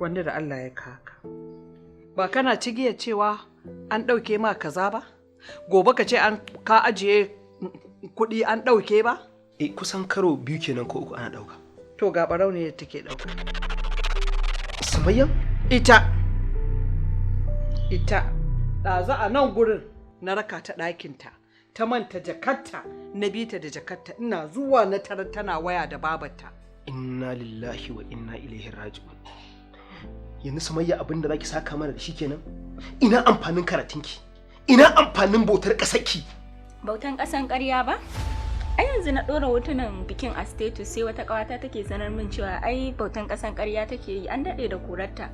wanda da Allah ya kaka. Ba kana cigiyar cewa an ɗauke ma kaza ba? Gobe ka ce ka ajiye kuɗi an ɗauke ba? Kusan karo biyu kenan ko uku ana ɗauka. To ga ɓarau ne da take ɗauka. Sumayya? Ita. Ɗazu a nan gurin na raka ta ɗakinta. Ta manta jakarta, na bi ta da jakarta, ina zuwa na tarar tana waya da babarta. Inna lillahi wa inna ilaihi raji'un. Yanzu Sumayya abin da zaki saka mana da shi kenan? Ina amfanin karatunki? Ina amfanin bautar ƙasarki? Bautan ƙasan ƙarya ba? A yanzu na ɗora hotunan bikin a status sai wata ƙawata take sanar min cewa ai bautan ƙasan ƙarya take yi, an daɗe da kurarta.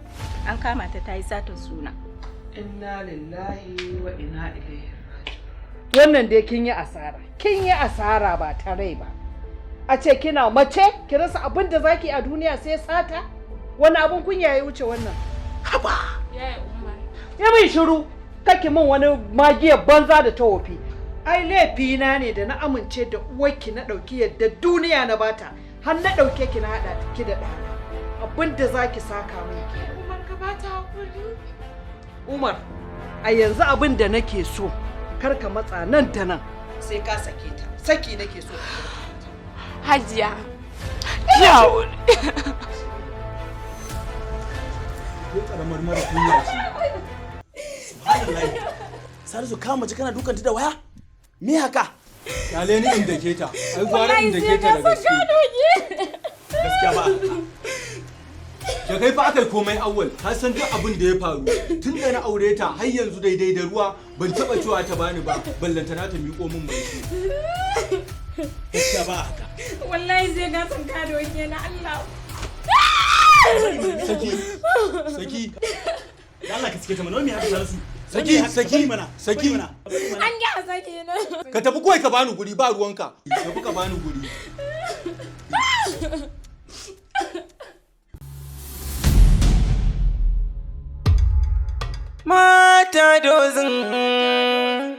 An kama ta yi satar suna. Inna lillahi wa inna ilaihi raji'un. Wannan dai kin yi asara ba ta rai ba. A ce kina mace ki rasa abin da zaki a duniya sai sata? Wani abin kunya ya wuce wannan? Haba! Yaya Umar. Ya min shiru, kake min wani magiyar banza da ta wofi. Ai laifina ne da na amince da uwarki na ɗauki yadda duniya na bata, har na ɗauke ki na haɗa ki da ɗana. Abin da zaki saka min ke. Umar ka bata hakuri. Umar, a yanzu abin da nake so, kar ka matsa nan da nan sai ka sake ta. Saki nake so. Hajiya. Ya wuri. Ko karamar mara kunya ce. Subhanallahi. Salisu ka mace kana dukanta da waya? Me haka? Kyale ni in dake ta. Ai gwara in dake ta da gaske. Gaskiya ba. Da kai fa aka yi komai awwal, ka san duk abin da ya faru. Tun da na aure ta har yanzu daidai da ruwa ban taba cewa ta bani ba, ballanta na ta miƙo min mai shi. Gaskiya ba haka. Wallahi sai na san ka doke na Allah. Saki. Allah ka sike ta mana, me haka Salisu? Saki mana. An ga saki na. Ka tafi kawai ka bani guri ba ruwanka. Tafi ka bani guri. Mata dozin